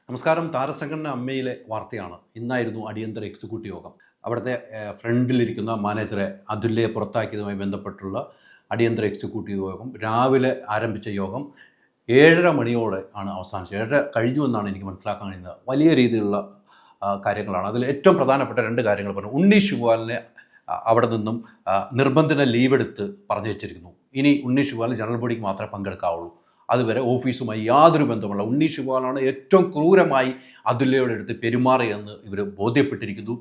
നമസ്കാരം. താരസംഘടന അമ്മയിലെ വാർത്തയാണ്. ഇന്നായിരുന്നു അടിയന്തര എക്സിക്യൂട്ടീവ് യോഗം. അവിടുത്തെ ഫ്രണ്ടിലിരിക്കുന്ന മാനേജറെ അതുല്യയെ പുറത്താക്കിയതുമായി ബന്ധപ്പെട്ടുള്ള അടിയന്തര എക്സിക്യൂട്ടീവ് യോഗം രാവിലെ ആരംഭിച്ച യോഗം 7:30 മണിയോടെ ആണ് അവസാനിച്ചത്. 7:30 കഴിഞ്ഞു എന്നാണ് എനിക്ക് മനസ്സിലാക്കാൻ കഴിയുന്നത്. വലിയ രീതിയിലുള്ള കാര്യങ്ങളാണ്. അതിൽ ഏറ്റവും പ്രധാനപ്പെട്ട 2 കാര്യങ്ങൾ പറഞ്ഞു. ഉണ്ണി ശിവപാലിനെ അവിടെ നിന്നും നിർബന്ധിത ലീവ് എടുത്ത് പറഞ്ഞു വെച്ചിരിക്കുന്നു. ഇനി ഉണ്ണി ശിവപാൽ ജനറൽ ബോഡിക്ക് മാത്രമേ പങ്കെടുക്കാവുള്ളൂ. അതുവരെ ഓഫീസുമായി യാതൊരു ബന്ധമുള്ള ഉണ്ണി ശിവപാലാണ് ഏറ്റവും ക്രൂരമായി അതുല്യയുടെ അടുത്ത് പെരുമാറിയെന്ന് ഇവർ ബോധ്യപ്പെട്ടിരിക്കുന്നു.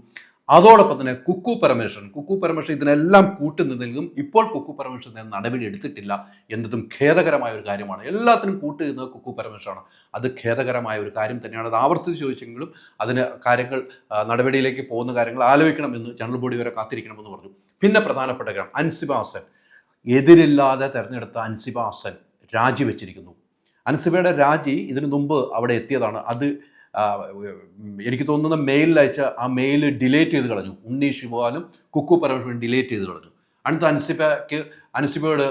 അതോടൊപ്പം തന്നെ കുക്കു പരമേശ്വരൻ ഇതിനെല്ലാം കൂട്ടുനിന്നും ഇപ്പോൾ കുക്കു പരമേശ്വരൻ നടപടി എടുത്തിട്ടില്ല എന്നതും ഖേദകരമായ ഒരു കാര്യമാണ്. എല്ലാത്തിനും കൂട്ടുനിന്നത് കുക്കു പരമേശ്വരനാണ്. അത് ഖേദകരമായ ഒരു കാര്യം തന്നെയാണ്. അത് ആവർത്തിച്ച് ചോദിച്ചെങ്കിലും അതിന് കാര്യങ്ങൾ നടപടിയിലേക്ക് പോകുന്ന കാര്യങ്ങൾ ആലോചിക്കണമെന്ന് ജനറൽ ബോഡി വരെ കാത്തിരിക്കണമെന്ന് പറഞ്ഞു. പിന്നെ പ്രധാനപ്പെട്ട കാര്യം അൻസിബ ഹസൻ, എതിരില്ലാതെ തെരഞ്ഞെടുത്ത അൻസിബ ഹസൻ രാജിവെച്ചിരിക്കുന്നു. അൻസിബയുടെ രാജി ഇതിനു മുമ്പ് അവിടെ എത്തിയതാണ്. അത് എനിക്ക് തോന്നുന്ന മെയിലിൽ അയച്ച ആ മെയിൽ ഡിലേറ്റ് ചെയ്ത് കളഞ്ഞു. ഉണ്ണി ശിവപാലും കുക്കു പരമേശ്വരൻ ഡിലേറ്റ് ചെയ്ത് കളഞ്ഞു. അടുത്ത അൻസിബയോട്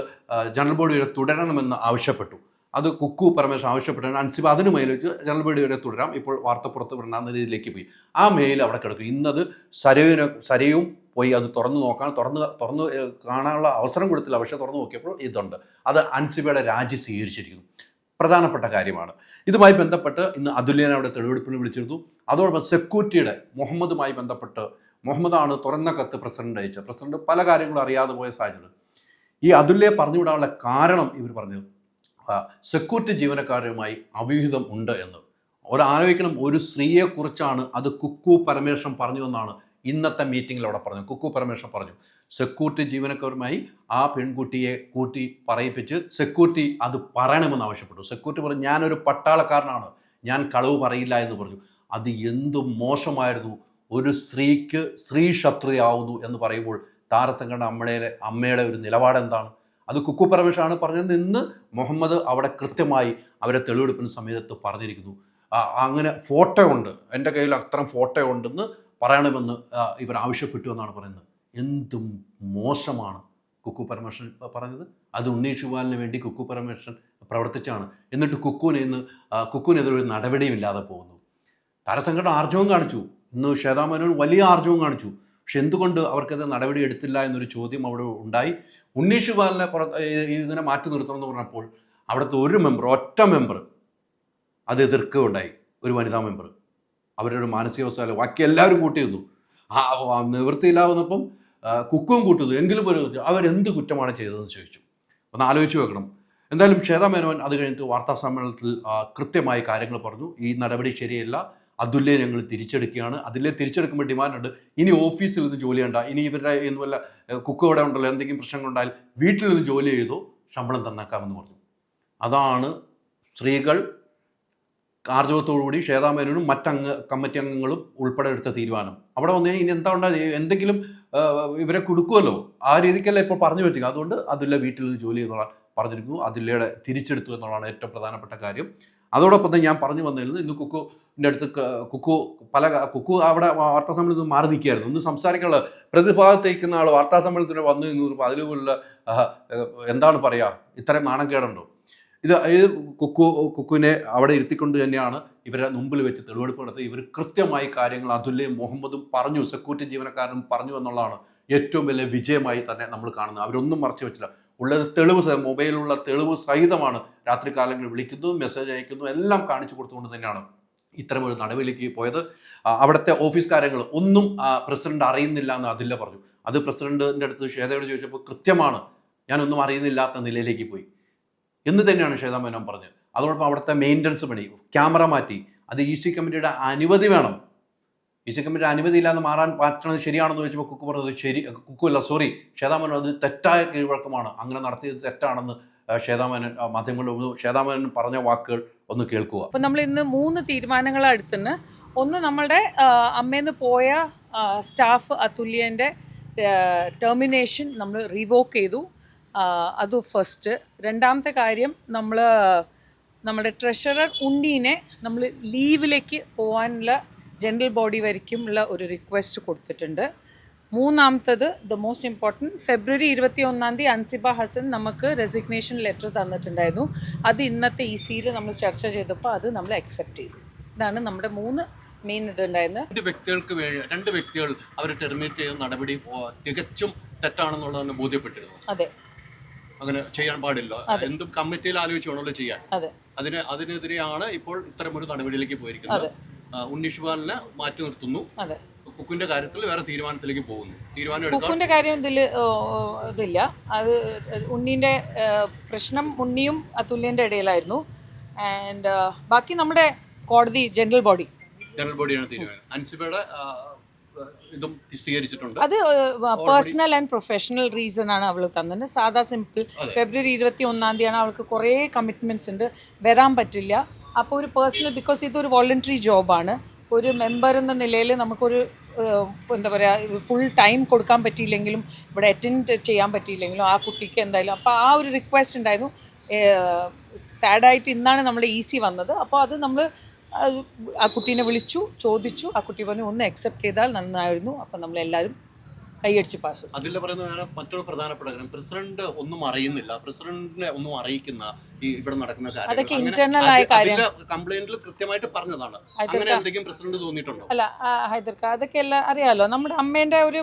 ജനറൽ ബോഡി വരെ തുടരണമെന്ന് ആവശ്യപ്പെട്ടു. അത് കുക്കു പരമേശ്വരൻ ആവശ്യപ്പെട്ടാണ്. അൻസിബ അതിന് മെയിൽ വെച്ച് ജനറൽ ബോഡി വരെ തുടരാം, ഇപ്പോൾ വാർത്ത പുറത്ത് വിടണമെന്ന രീതിയിലേക്ക് പോയി. ആ മെയിൽ അവിടെ കിടക്കും. ഇന്നത് സരയും പോയി അത് തുറന്ന് കാണാനുള്ള അവസരം കൊടുത്തില്ല. പക്ഷേ തുറന്നു നോക്കിയപ്പോൾ ഇതുണ്ട്. അത് അൻസിബയുടെ രാജി സ്വീകരിച്ചിരിക്കുന്നു. പ്രധാനപ്പെട്ട കാര്യമാണ്. ഇതുമായി ബന്ധപ്പെട്ട് ഇന്ന് അതുല്യനെ അവിടെ തെളിവെടുപ്പിന് വിളിച്ചിരുന്നു. അതോടൊപ്പം സെക്യൂരിറ്റിയുടെ മുഹമ്മദുമായി ബന്ധപ്പെട്ട് മുഹമ്മദാണ് തുറന്ന കത്ത് പ്രസിഡന്റ് അയച്ചത്. പ്രസിഡന്റ് പല കാര്യങ്ങളും അറിയാതെ പോയ സാഹചര്യം. ഈ അതുല്യയെ പറഞ്ഞുവിടാനുള്ള കാരണം ഇവർ പറഞ്ഞത് സെക്യൂരിറ്റി ജീവനക്കാരുമായി അവിഹിതം ഉണ്ട് എന്ന്. ആലോചിക്കണം, ഒരു സ്ത്രീയെക്കുറിച്ചാണ് അത് കുക്കു പരമേശ്വരൻ പറഞ്ഞു എന്നാണ് ഇന്നത്തെ മീറ്റിങ്ങിൽ അവിടെ പറഞ്ഞു. കുക്കു പരമേശ്വരൻ പറഞ്ഞു സെക്യൂരിറ്റി ജീവനക്കാരുമായി ആ പെൺകുട്ടിയെ കൂട്ടി പറയിപ്പിച്ച് സെക്യൂരിറ്റി അത് പറയണമെന്ന് ആവശ്യപ്പെട്ടു. സെക്യൂരിറ്റി പറഞ്ഞു ഞാനൊരു പട്ടാളക്കാരനാണ്, ഞാൻ കളവ് പറയില്ല എന്ന് പറഞ്ഞു. അത് എന്ത് മോശമായിരുന്നു. ഒരു സ്ത്രീക്ക് സ്ത്രീ ശത്രുതയാവുന്നു എന്ന് പറയുമ്പോൾ താരസംഘടന അമ്മയുടെ ഒരു നിലപാട് എന്താണ്? അത് കുക്കു പരമേശ്വരനാണ് പറഞ്ഞത്. ഇന്ന് മുഹമ്മദ് അവിടെ കൃത്യമായി അവരെ തെളിവെടുപ്പിന് സമയത്ത് പറഞ്ഞിരിക്കുന്നു. അങ്ങനെ ഫോട്ടോ ഉണ്ട്, എൻ്റെ കയ്യിൽ അത്തരം ഫോട്ടോ ഉണ്ടെന്ന് പറയണമെന്ന് ഇവർ ആവശ്യപ്പെട്ടു എന്നാണ് പറയുന്നത്. എന്തും മോശമാണ് കുക്കു പരമേശ്വരൻ പറഞ്ഞത്. അത് ഉണ്ണി ശിവപാലിന് വേണ്ടി കുക്കു പരമേശ്വരൻ പ്രവർത്തിച്ചാണ്. എന്നിട്ട് കുക്കുവിനെതിരെ ഒരു നടപടിയും ഇല്ലാതെ പോകുന്നു. താരസംഘടന ആർജവം കാണിച്ചു. ഇന്ന് ശ്വേതാ മേനോൻ വലിയ ആർജവം കാണിച്ചു. പക്ഷെ എന്തുകൊണ്ട് അവർക്കത് നടപടി എടുത്തില്ല എന്നൊരു ചോദ്യം അവിടെ ഉണ്ടായി. ഉണ്ണി ശിവപാലിനെ ഇങ്ങനെ മാറ്റി നിർത്തണമെന്ന് പറഞ്ഞപ്പോൾ അവിടുത്തെ ഒറ്റ മെമ്പർ അത് എതിർക്കുകയുണ്ടായി. ഒരു വനിതാ മെമ്പർ അവരുടെ മാനസികാവസ്ഥ ബാക്കി എല്ലാവരും കൂട്ടിയിരുന്നു. നിവൃത്തിയില്ലാവുന്നപ്പം കുക്കും കൂട്ടുന്നു. എങ്കിലും അവരെന്ത് കുറ്റമാണ് ചെയ്തതെന്ന് ചോദിച്ചു. ഒന്ന് ആലോചിച്ച് വെക്കണം. എന്തായാലും ശ്വേതാ മേനോൻ അത് കഴിഞ്ഞിട്ട് വാർത്താ സമ്മേളനത്തിൽ കൃത്യമായി കാര്യങ്ങൾ പറഞ്ഞു. ഈ നടപടി ശരിയല്ല, അതുല്യെ ഞങ്ങൾ തിരിച്ചെടുക്കുകയാണ്. അതിലെ തിരിച്ചെടുക്കുമ്പോൾ ഡിമാൻഡുണ്ട്. ഇനി ഓഫീസിൽ നിന്ന് ജോലി ചെയ്യണ്ട, ഇനി ഇവരുടെ വല്ല കുക്ക് ഇവിടെ ഉണ്ടല്ലോ, എന്തെങ്കിലും പ്രശ്നങ്ങളുണ്ടായാൽ വീട്ടിൽ നിന്ന് ജോലി ചെയ്തോ, ശമ്പളം തന്നേക്കാമെന്ന് പറഞ്ഞു. അതാണ് സ്ത്രീകൾ ആർജവത്തോടുകൂടി ശ്വേതാ മേനോനും കമ്മിറ്റി അംഗങ്ങളും ഉൾപ്പെടെ എടുത്ത തീരുമാനം. അവിടെ വന്നു ഇനി എന്താ ഉണ്ടാകുക, എന്തെങ്കിലും ഇവരെ കൊടുക്കുമല്ലോ, ആ രീതിക്കല്ല ഇപ്പോൾ പറഞ്ഞു വെച്ചത്. അതുകൊണ്ട് അതുല്യ വീട്ടിൽ നിന്ന് ജോലി എന്നുള്ള പറഞ്ഞിരിക്കുന്നു. അതുല്യയുടെ തിരിച്ചെടുത്തു എന്നുള്ളതാണ് ഏറ്റവും പ്രധാനപ്പെട്ട കാര്യം. അതോടൊപ്പം തന്നെ ഞാൻ പറഞ്ഞു വന്നിരുന്നു, ഇന്ന് കുക്കുവിൻ്റെ അടുത്ത് കുക്കു അവിടെ വാർത്താ സമ്മേളനത്തിൽ മാറി നിൽക്കുകയായിരുന്നു. ഒന്ന് സംസാരിക്കാനുള്ള പ്രതിഭാഗത്തേക്കുന്ന ആൾ വാർത്താ സമ്മേളനത്തിന് വന്നു എന്ന് പറയുമ്പോൾ അതിലുള്ള എന്താണ് പറയുക, ഇത്രയും നാണക്കേടുണ്ടോ? ഇത് കുക്കുവിനെ അവിടെ ഇരുത്തിക്കൊണ്ട് തന്നെയാണ് ഇവരെ മുമ്പിൽ വെച്ച് തെളിവെടുപ്പ് നടത്തി. ഇവർ കൃത്യമായി കാര്യങ്ങൾ അതുല്യയും മുഹമ്മദും പറഞ്ഞു, സെക്യൂരിറ്റി ജീവനക്കാരനും പറഞ്ഞു എന്നുള്ളതാണ് ഏറ്റവും വലിയ വിജയമായി തന്നെ നമ്മൾ കാണുന്നത്. അവരൊന്നും മറച്ചു വെച്ചില്ല. ഉള്ളത് തെളിവ്, മൊബൈലിലുള്ള തെളിവ് സഹിതമാണ് രാത്രി കാലങ്ങളിൽ വിളിക്കുന്നു, മെസ്സേജ് അയക്കുന്നു, എല്ലാം കാണിച്ചു കൊടുത്തുകൊണ്ട് തന്നെയാണ് ഇത്തരമൊരു നടപടിയിലേക്ക് പോയത്. അവിടുത്തെ ഓഫീസ് കാര്യങ്ങൾ ഒന്നും പ്രസിഡന്റ് അറിയുന്നില്ല എന്ന് അതുല്യ പറഞ്ഞു. അത് പ്രസിഡന്റിൻ്റെ അടുത്ത് ശ്വേതയോട് ചോദിച്ചപ്പോൾ കൃത്യമാണ്, ഞാനൊന്നും അറിയുന്നില്ലാത്ത നിലയിലേക്ക് പോയി എന്ന് തന്നെയാണ് ശ്വേതാ മേനോൻ പറഞ്ഞത്. അതോടൊപ്പം അവിടുത്തെ മെയിൻ്റനൻസ് പണി, ക്യാമറ മാറ്റി, അത് EC കമ്മിറ്റിയുടെ അനുമതി വേണം. EC കമ്മിറ്റിയുടെ അനുമതി ഇല്ലാതെ മാറ്റണത് ശരിയാണെന്ന് ചോദിച്ചപ്പോൾ കുക്കു പറഞ്ഞത് ശ്വേതാ മേനോൻ അത് തെറ്റായ കീഴ്വഴക്കമാണ്, അങ്ങനെ നടത്തിയത് തെറ്റാണെന്ന് ശ്വേതാ മേനോൻ പറഞ്ഞ വാക്കുകൾ ഒന്ന് കേൾക്കുക. അപ്പോൾ നമ്മൾ ഇന്ന് 3 തീരുമാനങ്ങളാണ് എടുത്തുന്നത്. ഒന്ന്, നമ്മളുടെ അമ്മേന്ന് പോയ സ്റ്റാഫ് അതുല്യൻ്റെ ടെർമിനേഷൻ നമ്മൾ റിവോക്ക് ചെയ്തു. അത് ഫസ്റ്റ്. രണ്ടാമത്തെ കാര്യം, നമ്മുടെ ട്രഷറർ ഉണ്ണീനെ നമ്മൾ ലീവിലേക്ക് പോകാനുള്ള ജനറൽ ബോഡി വരയ്ക്കുമുള്ള ഒരു റിക്വസ്റ്റ് കൊടുത്തിട്ടുണ്ട്. മൂന്നാമത്തത്, ദ മോസ്റ്റ് ഇമ്പോർട്ടൻറ്റ്, ഫെബ്രുവരി 21 അൻസിബ ഹസൻ നമുക്ക് റെസിഗ്നേഷൻ ലെറ്റർ തന്നിട്ടുണ്ടായിരുന്നു. അത് ഇന്നത്തെ ECയിൽ നമ്മൾ ചർച്ച ചെയ്തപ്പോൾ അത് നമ്മൾ അക്സെപ്റ്റ് ചെയ്തു. ഇതാണ് നമ്മുടെ 3 മെയിൻ ഇതുണ്ടായിരുന്നത്. രണ്ട് വ്യക്തികൾ അവർ ടെർമിനേറ്റ് ചെയ്ത നടപടി തികച്ചും തെറ്റാണെന്നുള്ളതാണ് ബോധ്യപ്പെട്ടിരുന്നു. അതെ, അങ്ങനെ ചെയ്യാൻ പാടില്ല, എന്തും കമ്മിറ്റിയിൽ ആലോചിച്ച് വേണമല്ലോ ചെയ്യാൻ. അതെ, അതിനെതിരെയാണ് ഇപ്പോൾ ഇത്തരമൊരു നടപടിയിലേക്ക് പോയിരിക്കുന്നത്. ഉണ്ണീഷ് ബാലിനെ മാറ്റി നിർത്തുന്നു. അതെ, കുക്കുവിന്റെ കാര്യത്തിൽ വേറെ തീരുമാനത്തിലേക്ക് പോകുന്നു. കുക്കുവിന്റെ കാര്യം ഇതില്ല. അത് ഉണ്ണീന്റെ പ്രശ്നം ഉണ്ണിയും അതുല്യന്റെ ഇടയിലായിരുന്നു. ആൻഡ് ബാക്കി നമ്മുടെ കോടതി ജനറൽ ബോഡിയാണ് തീരുമാനം. അൻസിബയുടെ ഇതും സ്വീകരിച്ചിട്ടുണ്ട്. അത് പേഴ്സണൽ ആൻഡ് പ്രൊഫഷണൽ റീസൺ ആണ് അവൾ തന്നത്. സാധാ സിമ്പിൾ. ഫെബ്രുവരി 21 അവൾക്ക് കുറേ കമ്മിറ്റ്മെന്റ്സ് ഉണ്ട്, വരാൻ പറ്റില്ല. അപ്പോൾ ഒരു പേഴ്സണൽ, ബിക്കോസ് ഇതൊരു വോളണ്ടറി ജോബാണ്. ഒരു മെമ്പർ എന്ന നിലയിൽ നമുക്കൊരു എന്താ പറയുക, ഫുൾ ടൈം കൊടുക്കാൻ പറ്റിയില്ലെങ്കിലും ഇവിടെ അറ്റൻഡ് ചെയ്യാൻ പറ്റിയില്ലെങ്കിലും ആ കുട്ടിക്ക് എന്തായാലും, അപ്പോൾ ആ ഒരു റിക്വസ്റ്റ് ഉണ്ടായിരുന്നു. സാഡായിട്ട് ഇന്നാണ് നമ്മുടെ ഈസി വന്നത്. അപ്പോൾ അത് നമ്മൾ ആ കുട്ടീനെ വിളിച്ചു, ചോദിച്ചു. ആ കുട്ടി പറഞ്ഞു ഒന്ന് അക്സെപ്റ്റ് ചെയ്താൽ നന്നായിരുന്നു. അപ്പം നമ്മളെല്ലാവരും കൈയടിച്ച് പാസ്. അതിൽ പറയുന്ന മറ്റൊരു പ്രധാനപ്പെട്ട കാര്യം, പ്രസിഡന്റ് ഒന്നും അറിയുന്നില്ല, പ്രസിഡന്റിനെ ഒന്നും അറിയിക്കുന്ന ഈ ഇവിടെ നടക്കുന്ന അതൊക്കെ ഇന്റേണൽ ആയ കാര്യം കംപ്ലൈന്റിൽ കൃത്യമായിട്ട് പറഞ്ഞതാണ്. അങ്ങനെ എന്തെങ്കിലും പ്രസിഡന്റ് തോന്നിയിട്ടുണ്ടോ? അല്ല ഹൈദർക്ക, അതൊക്കെ എല്ലാം അറിയാലോ. നമ്മുടെ അമ്മേൻ്റെ ഒരു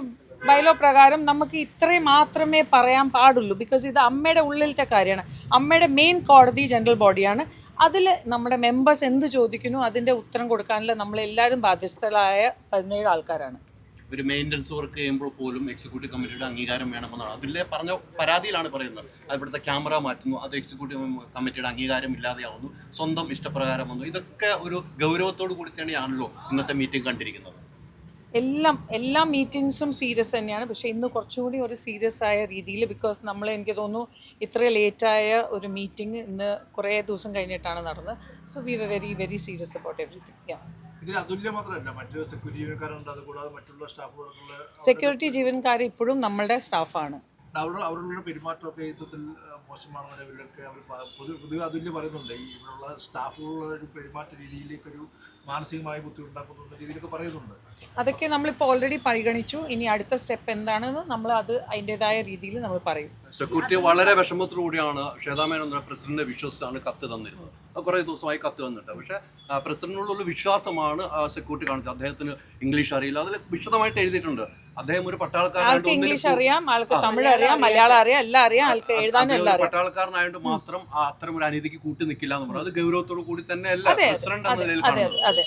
ബൈലോ പ്രകാരം നമുക്ക് ഇത്രയും മാത്രമേ പറയാൻ പാടുള്ളൂ. ബിക്കോസ് ഇത് അമ്മയുടെ ഉള്ളിലത്തെ കാര്യമാണ്. അമ്മയുടെ മെയിൻ കോടതി ജനറൽ ബോഡിയാണ്. അതിൽ നമ്മുടെ മെമ്പേഴ്സ് എന്ത് ചോദിക്കുന്നു അതിൻ്റെ ഉത്തരം കൊടുക്കാനുള്ള നമ്മളെല്ലാവരും ബാധ്യസ്ഥരായ 17 ആൾക്കാരാണ്. ഒരു മെയിൻ്റനൻസ് വർക്ക് ചെയ്യുമ്പോൾ പോലും എക്സിക്യൂട്ടീവ് കമ്മിറ്റിയുടെ അംഗീകാരം വേണമെന്നാണ് അതിലെ പറഞ്ഞ പരാതിയിലാണ് പറയുന്നത്. ഇവിടുത്തെ ക്യാമറ മാറ്റുന്നു, അത് എക്സിക്യൂട്ടീവ് കമ്മിറ്റിയുടെ അംഗീകാരം ഇല്ലാതെയാവുന്നു, സ്വന്തം ഇഷ്ടപ്രകാരം വന്നു. ഇതൊക്കെ ഒരു ഗൗരവത്തോടു കൂടി തന്നെയാണല്ലോ ഇന്നത്തെ മീറ്റിംഗ് കണ്ടിരിക്കുന്നത്. എല്ലാ മീറ്റിങ്സും സീരിയസ് തന്നെയാണ്. പക്ഷേ ഇന്ന് കുറച്ചുകൂടി ഒരു സീരിയസ് ആയ രീതിയിൽ, ബിക്കോസ് എനിക്ക് തോന്നുന്നു ഇത്ര ലേറ്റായ ഒരു മീറ്റിംഗ് ഇന്ന് കുറേ ദിവസം കഴിഞ്ഞിട്ടാണ് നടന്നത്. So we were very very serious about everything. Security ജീവനക്കാർ ഇപ്പോഴും നമ്മളുടെ സ്റ്റാഫാണ്. അവരുടെ പെരുമാറ്റമൊക്കെ യുദ്ധത്തിൽ മോശമാണെന്ന ലെവലിലൊക്കെ അവർ പൊതുവെ അതുല്യ പറയുന്നുണ്ട്. ഈ ഇവിടെയുള്ള സ്റ്റാഫുകളുടെ ഒരു പെരുമാറ്റ രീതിയിലേക്കൊരു മാനസികമായ ബുദ്ധിമുട്ടുണ്ടാക്കുന്ന രീതിയിലൊക്കെ പറയുന്നുണ്ട്. അതൊക്കെ നമ്മളിപ്പോൾ ഓൾറെഡി പരിഗണിച്ചു. ഇനി അടുത്ത സ്റ്റെപ്പ് എന്താണെന്ന് നമ്മൾ അത് അതിൻ്റെതായ രീതിയിൽ നമ്മൾ പറയും. സെക്യൂരിറ്റി വളരെ വിഷമത്തോടുകൂടിയാണ് ശ്വേതാമേനോൻ പ്രസിഡന്റിനെ വിശ്വസിച്ചാണ് കത്ത് തന്നിരുന്നത്. കുറേ ദിവസമായി കത്ത് തന്നിട്ട്, പക്ഷേ പ്രസിഡന്റിനുള്ള വിശ്വാസമാണ് സെക്യൂരിറ്റി കാണിച്ചത്. അദ്ദേഹത്തിന് ഇംഗ്ലീഷ് അറിയില്ല, അതിൽ വിശദമായിട്ട് എഴുതിയിട്ടുണ്ട്. അദ്ദേഹം ഒരു ആൾക്ക് ഇംഗ്ലീഷ് അറിയാം, ആൾക്ക് തമിഴ് അറിയാം, മലയാളം അറിയാം, എല്ലാം അറിയാം, ആൾക്ക് എഴുതാനും എല്ലാം അറിയാം. പട്ടാളക്കാരനായതുകൊണ്ട് മാത്രം അത്തരം ഒരു അനീതിക്ക് കൂട്ടി നിൽക്കില്ല എന്ന് പറഞ്ഞു. അത് ഗൗരവത്തോടു കൂടി തന്നെ അല്ല പ്രസിഡന്റ് എന്ന നിലയിൽ കാണുന്നത്. അതെ,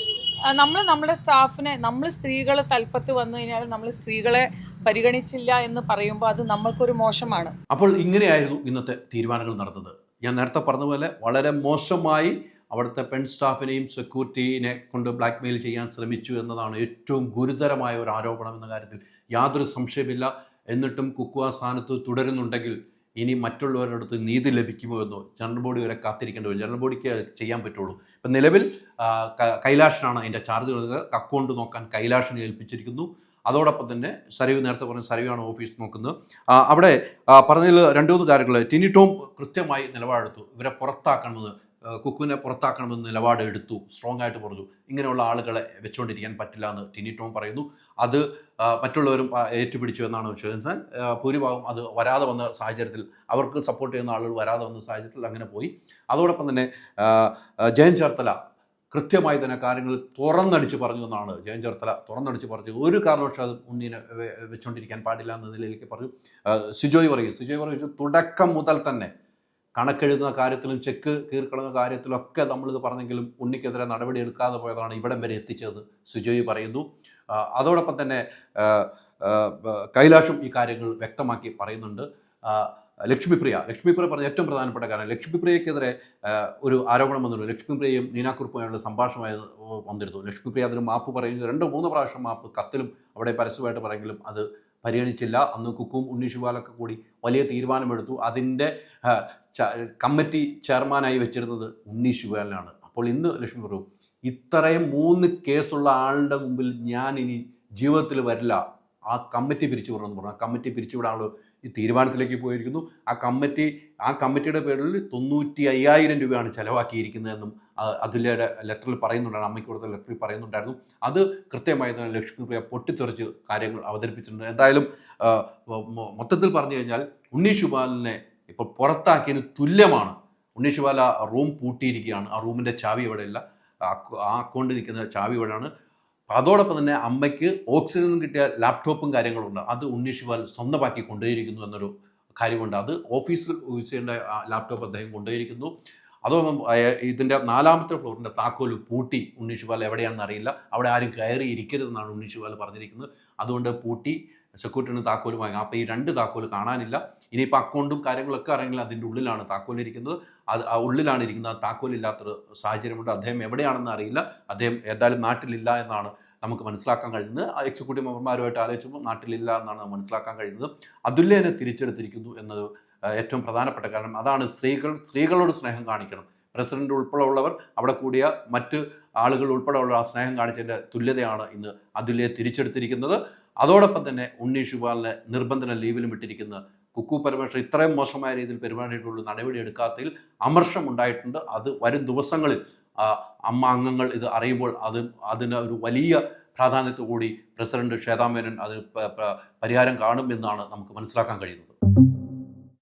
നമ്മുടെ സ്റ്റാഫിനെ, നമ്മൾ സ്ത്രീകൾ തൽപ്പത്ത് വന്നു കഴിഞ്ഞാൽ നമ്മൾ സ്ത്രീകളെ പരിഗണിച്ചില്ല എന്ന് പറയുമ്പോൾ അത് നമ്മൾക്കൊരു മോശമാണ്. അപ്പോൾ ഇങ്ങനെയായിരുന്നു ഇന്നത്തെ തീരുമാനങ്ങൾ നടന്നത്. ഞാൻ നേരത്തെ പറഞ്ഞ പോലെ വളരെ മോശമായി അവിടുത്തെ പെൺ സ്റ്റാഫിനെയും സെക്യൂരിറ്റീനെ കൊണ്ട് ബ്ലാക്ക് മെയിൽ ചെയ്യാൻ ശ്രമിച്ചു എന്നതാണ് ഏറ്റവും ഗുരുതരമായ ഒരു ആരോപണം എന്ന കാര്യത്തിൽ യാതൊരു സംശയമില്ല. എന്നിട്ടും കുക്കുവ സ്ഥാനത്ത് തുടരുന്നുണ്ടെങ്കിൽ ഇനി മറ്റുള്ളവരുടെ അടുത്ത് നീതി ലഭിക്കുമോ എന്നോ ജനറൽ ബോഡി വരെ കാത്തിരിക്കേണ്ടി വരും. ജനറൽ ബോഡിക്ക് ചെയ്യാൻ പറ്റുള്ളൂ. ഇപ്പം നിലവിൽ കൈലാഷനാണ് അതിൻ്റെ ചാർജ് കൊടുത്തത്. അക്കൗണ്ട് നോക്കാൻ കൈലാഷിനെ ഏൽപ്പിച്ചിരിക്കുന്നു. അതോടൊപ്പം തന്നെ സരയു, നേരത്തെ പറഞ്ഞ സരയുവാണ് ഓഫീസ് നോക്കുന്നത്. അവിടെ പറഞ്ഞതിൽ 2-3 കാര്യങ്ങൾ. ടിനി ടോം കൃത്യമായി നിലപാടെടുത്തു. ഇവരെ പുറത്താക്കണമെന്ന്, കുക്കുവിനെ പുറത്താക്കണമെന്ന് നിലപാടെടുത്തു, സ്ട്രോങ് ആയിട്ട് പറഞ്ഞു. ഇങ്ങനെയുള്ള ആളുകളെ വെച്ചുകൊണ്ടിരിക്കാൻ പറ്റില്ല എന്ന് ടിനി ടോം പറയുന്നു. അത് മറ്റുള്ളവരും ഏറ്റുപിടിച്ചു എന്നാണ് വിശ്വസിക്കാൻ. ഭൂരിഭാഗം അത് വരാതെ വന്ന സാഹചര്യത്തിൽ, അവർക്ക് സപ്പോർട്ട് ചെയ്യുന്ന ആളുകൾ വരാതെ വന്ന സാഹചര്യത്തിൽ അങ്ങനെ പോയി. അതോടൊപ്പം തന്നെ ജയൻ ചേർത്തല കൃത്യമായി തന്നെ കാര്യങ്ങൾ തുറന്നടിച്ച് പറഞ്ഞു എന്നാണ്. ജയൻ ചേർത്തല തുറന്നടിച്ച് പറഞ്ഞു ഒരു കാരണവശാലും ഉണ്ണീനെ വെച്ചുകൊണ്ടിരിക്കാൻ പാടില്ല എന്ന നിലയിലേക്ക് പറഞ്ഞു. സിജോയ് പറയും തുടക്കം മുതൽ തന്നെ കണക്കെഴുതുന്ന കാര്യത്തിലും ചെക്ക് കീർക്കളന്ന കാര്യത്തിലൊക്കെ നമ്മളിത് പറഞ്ഞെങ്കിലും ഉണ്ണിക്കെതിരെ നടപടി എടുക്കാതെ പോയതാണ് ഇവിടം വരെ എത്തിച്ചത് സുജോയ് പറയുന്നു. അതോടൊപ്പം തന്നെ കൈലാഷും ഈ കാര്യങ്ങൾ വ്യക്തമാക്കി പറയുന്നുണ്ട്. ലക്ഷ്മിപ്രിയ പറഞ്ഞ ഏറ്റവും പ്രധാനപ്പെട്ട കാര്യം, ലക്ഷ്മിപ്രിയക്കെതിരെ ഒരു ആരോപണം വന്നിരുന്നു. ലക്ഷ്മിപ്രിയയും നീനാക്കുറുപ്പുമായുള്ള സംഭാഷണമായി വന്നിരുന്നു. ലക്ഷ്മിപ്രിയ അതിന് മാപ്പ് പറയുന്നു. 2-3 പ്രാവശ്യം മാപ്പ് കത്തിലും അവിടെ പരസ്യമായിട്ട് പറയെങ്കിലും അത് പരിഗണിച്ചില്ല. അന്ന് കുക്കും ഉണ്ണീഷ് ബാലൊക്കെ കൂടി വലിയ തീരുമാനമെടുത്തു. അതിൻ്റെ കമ്മിറ്റി ചെയർമാനായി വെച്ചിരുന്നത് ഉണ്ണീഷ് ബാലനാണ്. അപ്പോൾ ഇന്ന് ലക്ഷ്മി പറയൂ, ഇത്രയും 3 കേസുള്ള ആളുടെ മുമ്പിൽ ഞാൻ ഇനി ജീവിതത്തിൽ വരില്ല, ആ കമ്മിറ്റി പിരിച്ചുവിടണമെന്ന് പറഞ്ഞു. ആ കമ്മിറ്റി പിരിച്ചുവിടാനുള്ള ഈ തീരുമാനത്തിലേക്ക് പോയിരിക്കുന്നു. ആ കമ്മിറ്റിയുടെ പേരിൽ 95,000 രൂപയാണ് ചിലവാക്കിയിരിക്കുന്നതെന്നും അതുല്യയുടെ ലെറ്ററിൽ പറയുന്നുണ്ടായിരുന്നു. അമ്മയ്ക്ക് കൊടുത്ത ലെറ്ററിൽ പറയുന്നുണ്ടായിരുന്നു. അത് കൃത്യമായി തന്നെ ലക്ഷ്മിപ്രിയ പൊട്ടിത്തെറിച്ച് കാര്യങ്ങൾ അവതരിപ്പിച്ചിട്ടുണ്ട്. എന്തായാലും മൊത്തത്തിൽ പറഞ്ഞു കഴിഞ്ഞാൽ ഉണ്ണീഷ് ബാലിനെ ഇപ്പോൾ പുറത്താക്കിയതിന് തുല്യമാണ്. ഉണ്ണീഷ് ബാല റൂം പൂട്ടിയിരിക്കുകയാണ്. ആ റൂമിൻ്റെ ചാവി ഇവിടെ ഇല്ല. ആ അക്കൗണ്ടിൽ നിൽക്കുന്ന ചാവി വഴിയാണ്. അതോടൊപ്പം തന്നെ അമ്മയ്ക്ക് ഓക്സിജൻ കിട്ടിയ ലാപ്ടോപ്പും കാര്യങ്ങളുണ്ട്. അത് ഉണ്ണി ശിവാൽ സ്വന്തമാക്കി കൊണ്ടുപോയിരിക്കുന്നു എന്നൊരു കാര്യമുണ്ട്. അത് ഓഫീസിൽ യൂസ് ചെയ്യേണ്ട ലാപ്ടോപ്പ് അദ്ദേഹം കൊണ്ടുപോയിരിക്കുന്നു. അതോടൊപ്പം ഇതിൻ്റെ 4ാമത്തെ ഫ്ലോറിൻ്റെ താക്കോല് പൂട്ടി ഉണ്ണി ശിവാൽ എവിടെയാണെന്ന് അറിയില്ല. അവിടെ ആരും കയറി ഇരിക്കരുതെന്നാണ് ഉണ്ണി ശിവാൽ പറഞ്ഞിരിക്കുന്നത്. അതുകൊണ്ട് പൂട്ടി സെക്യൂരിറ്റിന് താക്കോല് വാങ്ങി. അപ്പോൾ ഈ 2 താക്കോല് കാണാനില്ല. ഇനിയിപ്പോൾ അക്കൗണ്ടും കാര്യങ്ങളൊക്കെ അറിയെങ്കിൽ അതിൻ്റെ ഉള്ളിലാണ് താക്കോലിരിക്കുന്നത്. അത് ഉള്ളിലാണ് ഇരിക്കുന്നത്. താക്കോലില്ലാത്തൊരു സാഹചര്യമുണ്ട്. അദ്ദേഹം എവിടെയാണെന്ന് അറിയില്ല. അദ്ദേഹം ഏതായാലും നാട്ടിലില്ല എന്നാണ് നമുക്ക് മനസ്സിലാക്കാൻ കഴിയുന്നത്. എക്സിക്യൂട്ടീവ് മെമ്പർമാരുമായിട്ട് ആലോചിച്ചപ്പോൾ നാട്ടിലില്ല എന്നാണ് മനസ്സിലാക്കാൻ കഴിയുന്നത്. അതുല്യനെ തിരിച്ചെടുത്തിരിക്കുന്നു എന്നത് ഏറ്റവും പ്രധാനപ്പെട്ട കാരണം. അതാണ് സ്ത്രീകളോട് സ്നേഹം കാണിക്കണം. പ്രസിഡന്റ് ഉൾപ്പെടെ ഉള്ളവർ, അവിടെ കൂടിയ മറ്റ് ആളുകൾ ഉൾപ്പെടെ ഉള്ള ആ സ്നേഹം കാണിച്ചതിൻ്റെ തുല്യതയാണ് ഇന്ന് അതുല്യയെ തിരിച്ചെടുത്തിരിക്കുന്നത്. അതോടൊപ്പം തന്നെ ഉണ്ണി ശിവാലിനെ നിർബന്ധന ലീവിലും വിട്ടിരിക്കുന്ന കുക്കു പരമേശ്വർ ഇത്രയും മോശമായ രീതിയിൽ പെരുമാറിയിട്ടുള്ള നടപടി എടുക്കാത്തതിൽ അമർഷം ഉണ്ടായിട്ടുണ്ട്. അത് വരും ദിവസങ്ങളിൽ അമ്മ അംഗങ്ങൾ ഇത് അറിയുമ്പോൾ അതിന് ഒരു വലിയ പ്രാധാന്യത്തോടുകൂടി പ്രസിഡന്റ് ശ്വേതാ മേനോൻ അതിന് പരിഹാരം കാണും എന്നാണ് നമുക്ക് മനസ്സിലാക്കാൻ കഴിയുന്നത്.